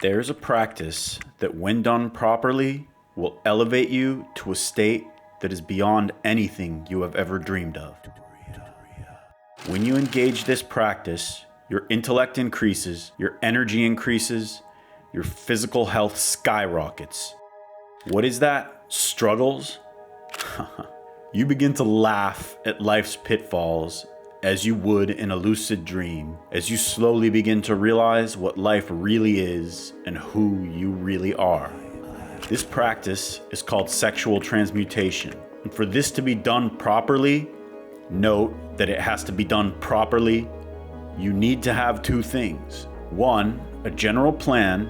There's a practice that, when done properly, will elevate you to a state that is beyond anything you have ever dreamed of. When you engage this practice, your intellect increases, your energy increases, your physical health skyrockets. What is that? Struggles? You begin to laugh at life's pitfalls as you would in a lucid dream, as you slowly begin to realize what life really is and who you really are. This practice is called sexual transmutation. And for this to be done properly, note that it has to be done properly. You need to have two things. One, a general plan,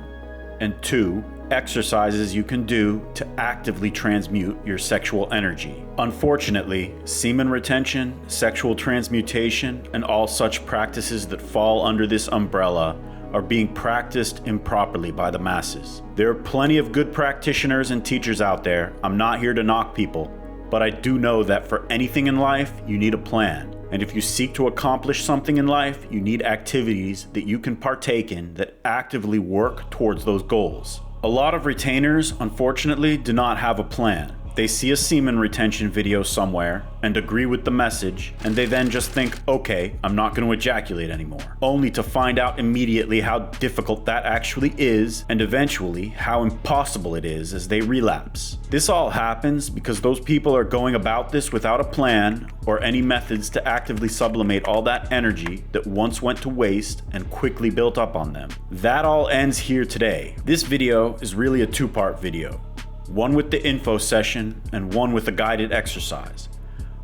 and two, exercises you can do to actively transmute your sexual energy. Unfortunately, semen retention, sexual transmutation, and all such practices that fall under this umbrella are being practiced improperly by the masses. There are plenty of good practitioners and teachers out there. I'm not here to knock people, but I do know that for anything in life, you need a plan. And if you seek to accomplish something in life, you need activities that you can partake in that actively work towards those goals. A lot of retainers, unfortunately, do not have a plan. They see a semen retention video somewhere and agree with the message, and they then just think, okay, I'm not going to ejaculate anymore, only to find out immediately how difficult that actually is, and eventually how impossible it is as they relapse. This all happens because those people are going about this without a plan or any methods to actively sublimate all that energy that once went to waste and quickly built up on them. That all ends here today. This video is really a two-part video. One with the info session and one with a guided exercise.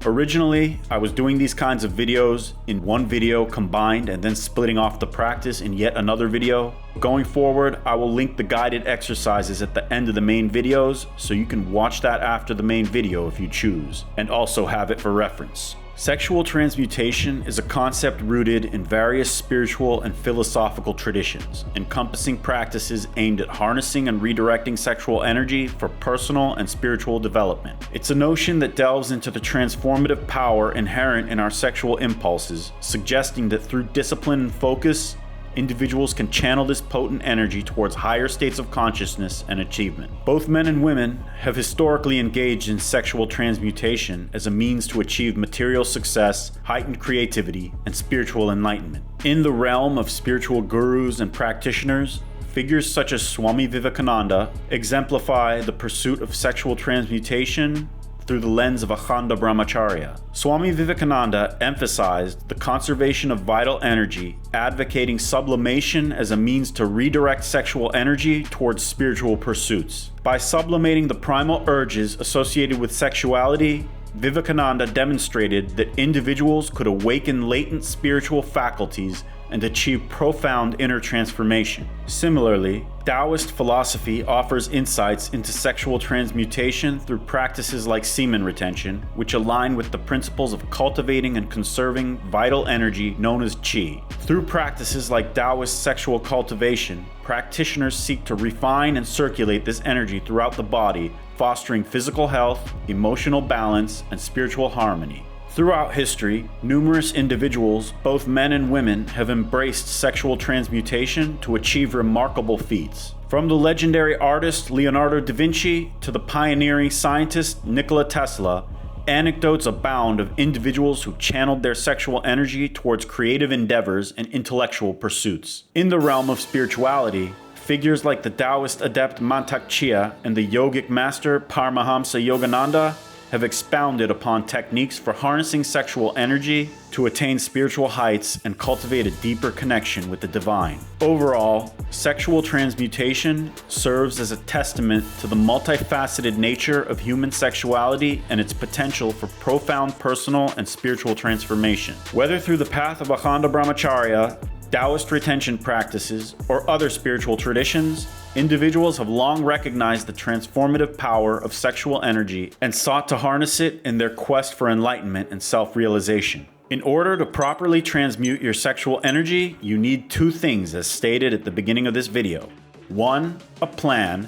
Originally, I was doing these kinds of videos in one video combined and then splitting off the practice in yet another video. Going forward, I will link the guided exercises at the end of the main videos so you can watch that after the main video if you choose, and also have it for reference. Sexual transmutation is a concept rooted in various spiritual and philosophical traditions, encompassing practices aimed at harnessing and redirecting sexual energy for personal and spiritual development. It's a notion that delves into the transformative power inherent in our sexual impulses, suggesting that through discipline and focus, individuals can channel this potent energy towards higher states of consciousness and achievement. Both men and women have historically engaged in sexual transmutation as a means to achieve material success, heightened creativity, and spiritual enlightenment. In the realm of spiritual gurus and practitioners, figures such as Swami Vivekananda exemplify the pursuit of sexual transmutation through the lens of Akhanda Brahmacharya. Swami Vivekananda emphasized the conservation of vital energy, advocating sublimation as a means to redirect sexual energy towards spiritual pursuits. By sublimating the primal urges associated with sexuality, Vivekananda demonstrated that individuals could awaken latent spiritual faculties and achieve profound inner transformation. Similarly, Taoist philosophy offers insights into sexual transmutation through practices like semen retention, which align with the principles of cultivating and conserving vital energy known as qi. Through practices like Taoist sexual cultivation, practitioners seek to refine and circulate this energy throughout the body, fostering physical health, emotional balance, and spiritual harmony. Throughout history, numerous individuals, both men and women, have embraced sexual transmutation to achieve remarkable feats. From the legendary artist Leonardo da Vinci to the pioneering scientist Nikola Tesla, anecdotes abound of individuals who channeled their sexual energy towards creative endeavors and intellectual pursuits. In the realm of spirituality, figures like the Taoist adept Mantak Chia and the yogic master Paramahamsa Yogananda have expounded upon techniques for harnessing sexual energy to attain spiritual heights and cultivate a deeper connection with the divine. Overall, sexual transmutation serves as a testament to the multifaceted nature of human sexuality and its potential for profound personal and spiritual transformation. Whether through the path of Akhanda Brahmacharya, Taoist retention practices, or other spiritual traditions, individuals have long recognized the transformative power of sexual energy and sought to harness it in their quest for enlightenment and self-realization. In order to properly transmute your sexual energy, you need two things as stated at the beginning of this video. One, a plan,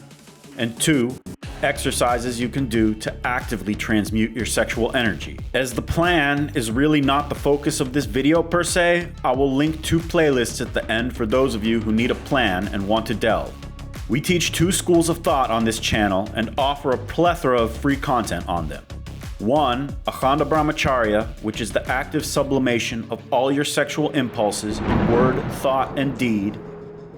and two, exercises you can do to actively transmute your sexual energy. As the plan is really not the focus of this video per se, I will link two playlists at the end for those of you who need a plan and want to delve. We teach 2 schools of thought on this channel and offer a plethora of free content on them. 1. Akhanda Brahmacharya, which is the active sublimation of all your sexual impulses in word, thought, and deed.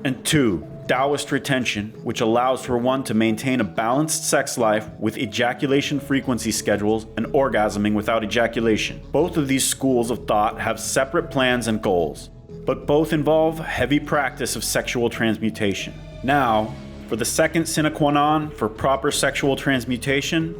And 2. Taoist retention, which allows for one to maintain a balanced sex life with ejaculation frequency schedules and orgasming without ejaculation. Both of these schools of thought have separate plans and goals, but both involve heavy practice of sexual transmutation. Now, for the second sine qua non for proper sexual transmutation,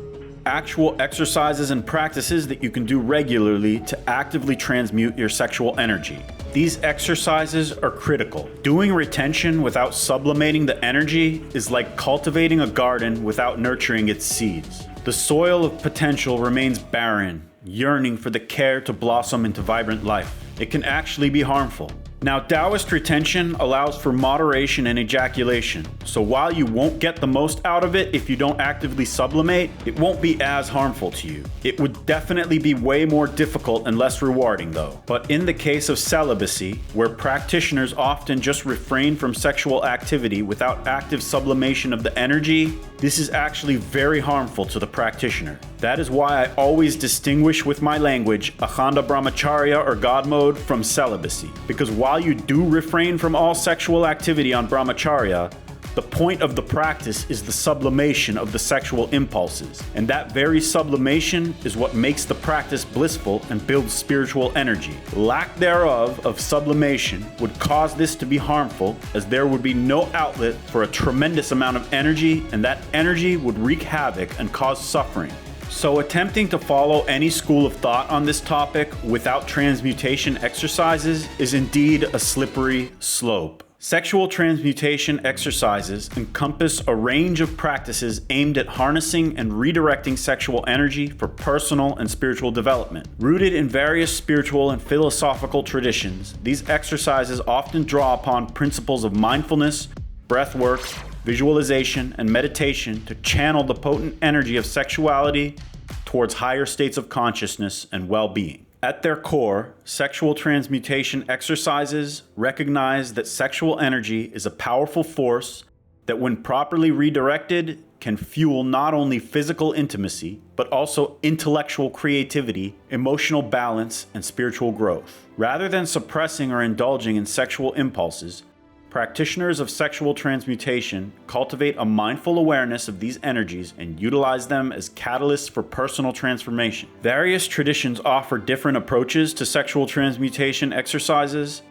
actual exercises and practices that you can do regularly to actively transmute your sexual energy. These exercises are critical. Doing retention without sublimating the energy is like cultivating a garden without nurturing its seeds. The soil of potential remains barren, yearning for the care to blossom into vibrant life. It can actually be harmful. Now, Taoist retention allows for moderation and ejaculation, so while you won't get the most out of it if you don't actively sublimate, it won't be as harmful to you. It would definitely be way more difficult and less rewarding though. But in the case of celibacy, where practitioners often just refrain from sexual activity without active sublimation of the energy, this is actually very harmful to the practitioner. That is why I always distinguish with my language Akhanda Brahmacharya or God mode from celibacy. Because while you do refrain from all sexual activity on Brahmacharya, the point of the practice is the sublimation of the sexual impulses. And that very sublimation is what makes the practice blissful and builds spiritual energy. Lack thereof of sublimation would cause this to be harmful, as there would be no outlet for a tremendous amount of energy, and that energy would wreak havoc and cause suffering. So attempting to follow any school of thought on this topic without transmutation exercises is indeed a slippery slope. Sexual transmutation exercises encompass a range of practices aimed at harnessing and redirecting sexual energy for personal and spiritual development. Rooted in various spiritual and philosophical traditions, these exercises often draw upon principles of mindfulness, breathwork, visualization, and meditation to channel the potent energy of sexuality towards higher states of consciousness and well-being. At their core, sexual transmutation exercises recognize that sexual energy is a powerful force that, when properly redirected, can fuel not only physical intimacy, but also intellectual creativity, emotional balance, and spiritual growth. Rather than suppressing or indulging in sexual impulses, practitioners of sexual transmutation cultivate a mindful awareness of these energies and utilize them as catalysts for personal transformation. Various traditions offer different approaches to sexual transmutation exercises.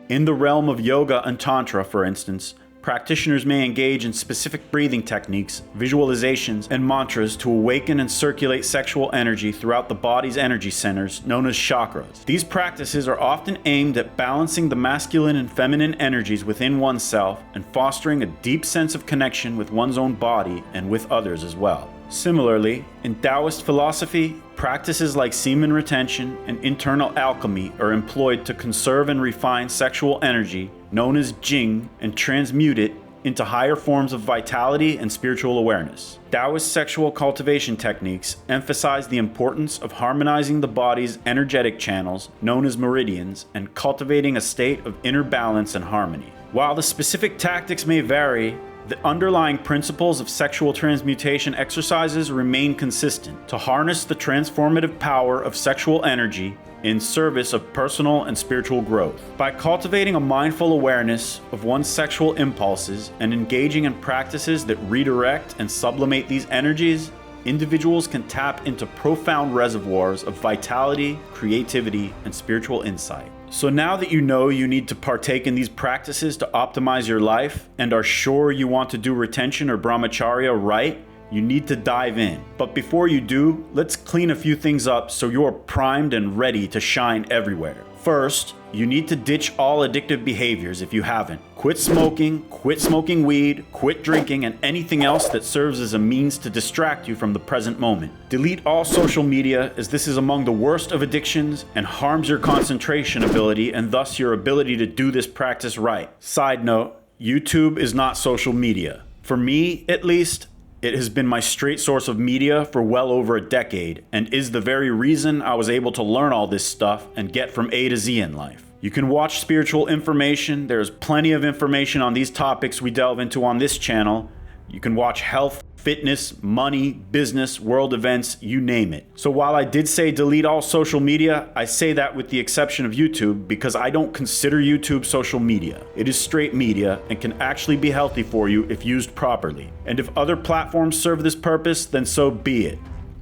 In the realm of yoga and tantra, for instance, practitioners may engage in specific breathing techniques, visualizations, and mantras to awaken and circulate sexual energy throughout the body's energy centers, known as chakras. These practices are often aimed at balancing the masculine and feminine energies within oneself and fostering a deep sense of connection with one's own body and with others as well. Similarly, in Taoist philosophy, practices like semen retention and internal alchemy are employed to conserve and refine sexual energy, known as Jing, and transmute it into higher forms of vitality and spiritual awareness. Taoist sexual cultivation techniques emphasize the importance of harmonizing the body's energetic channels, known as meridians, and cultivating a state of inner balance and harmony. While the specific tactics may vary, the underlying principles of sexual transmutation exercises remain consistent: to harness the transformative power of sexual energy in service of personal and spiritual growth. By cultivating a mindful awareness of one's sexual impulses and engaging in practices that redirect and sublimate these energies, individuals can tap into profound reservoirs of vitality, creativity, and spiritual insight. So now that you know you need to partake in these practices to optimize your life and are sure you want to do retention or brahmacharya right, you need to dive in. But before you do, let's clean a few things up so you're primed and ready to shine everywhere. First, you need to ditch all addictive behaviors if you haven't. Quit smoking weed, quit drinking, and anything else that serves as a means to distract you from the present moment. Delete all social media, as this is among the worst of addictions and harms your concentration ability and thus your ability to do this practice right. Side note, YouTube is not social media. For me, at least, it has been my straight source of media for well over a decade and is the very reason I was able to learn all this stuff and get from A to Z in life. You can watch spiritual information. There's plenty of information on these topics we delve into on this channel. You can watch health, fitness, money, business, world events, you name it. So while I did say delete all social media, I say that with the exception of YouTube because I don't consider YouTube social media. It is straight media and can actually be healthy for you if used properly. And if other platforms serve this purpose, then so be it.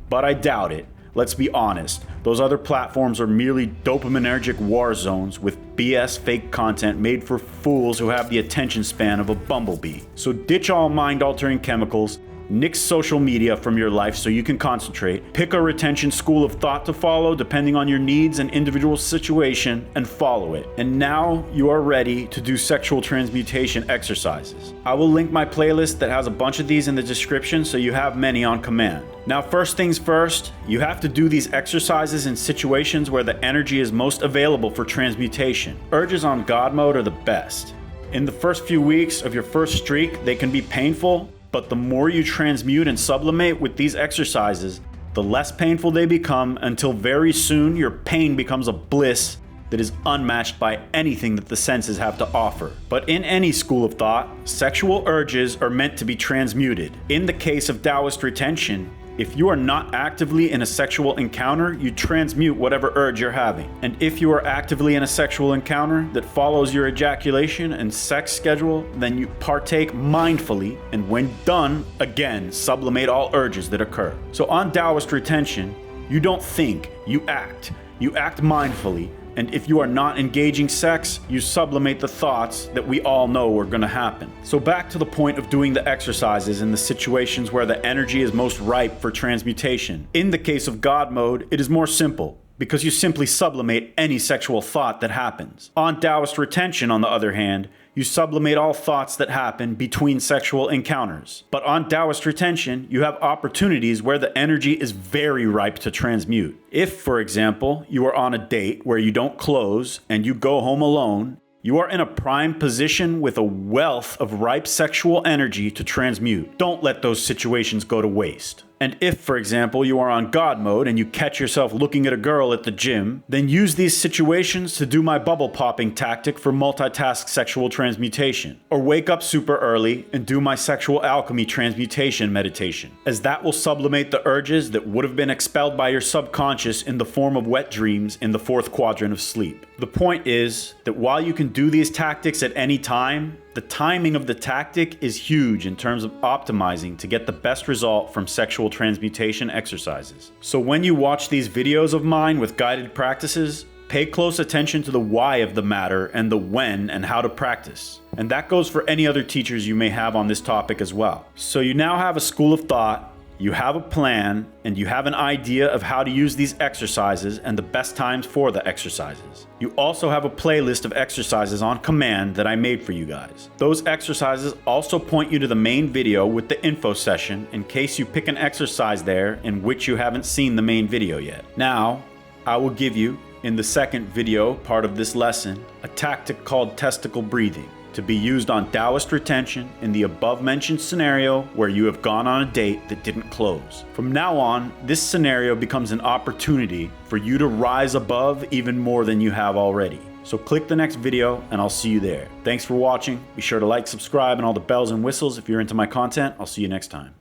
But I doubt it. Let's be honest, those other platforms are merely dopaminergic war zones with BS fake content made for fools who have the attention span of a bumblebee. So ditch all mind-altering chemicals, nix social media from your life so you can concentrate, pick a retention school of thought to follow depending on your needs and individual situation, and follow it. And now you are ready to do sexual transmutation exercises. I will link my playlist that has a bunch of these in the description so you have many on command. Now, first things first, you have to do these exercises in situations where the energy is most available for transmutation. Urges on God mode are the best. In the first few weeks of your first streak, they can be painful, but the more you transmute and sublimate with these exercises, the less painful they become until very soon your pain becomes a bliss that is unmatched by anything that the senses have to offer. But in any school of thought, sexual urges are meant to be transmuted. In the case of Taoist retention, if you are not actively in a sexual encounter, you transmute whatever urge you're having. And if you are actively in a sexual encounter that follows your ejaculation and sex schedule, then you partake mindfully, and when done, again, sublimate all urges that occur. So on Taoist retention, you don't think, you act. You act mindfully, and if you are not engaging sex, you sublimate the thoughts that we all know are going to happen. So back to the point of doing the exercises in the situations where the energy is most ripe for transmutation. In the case of God mode, it is more simple, because you simply sublimate any sexual thought that happens. On Taoist retention, on the other hand, you sublimate all thoughts that happen between sexual encounters. But on Taoist retention, you have opportunities where the energy is very ripe to transmute. If, for example, you are on a date where you don't close and you go home alone, you are in a prime position with a wealth of ripe sexual energy to transmute. Don't let those situations go to waste. And if, for example, you are on God mode and you catch yourself looking at a girl at the gym, then use these situations to do my bubble popping tactic for multitask sexual transmutation. Or wake up super early and do my sexual alchemy transmutation meditation, as that will sublimate the urges that would have been expelled by your subconscious in the form of wet dreams in the fourth quadrant of sleep. The point is that while you can do these tactics at any time, the timing of the tactic is huge in terms of optimizing to get the best result from sexual transmutation exercises. So when you watch these videos of mine with guided practices, pay close attention to the why of the matter and the when and how to practice. And that goes for any other teachers you may have on this topic as well. So you now have a school of thought, you have a plan, and you have an idea of how to use these exercises and the best times for the exercises. You also have a playlist of exercises on command that I made for you guys. Those exercises also point you to the main video with the info session in case you pick an exercise there in which you haven't seen the main video yet. Now, I will give you, in the second video part of this lesson, a tactic called testicle breathing, to be used on Taoist retention in the above-mentioned scenario where you have gone on a date that didn't close. From now on, this scenario becomes an opportunity for you to rise above even more than you have already. So click the next video and I'll see you there. Thanks for watching. Be sure to like, subscribe, and all the bells and whistles if you're into my content. I'll see you next time.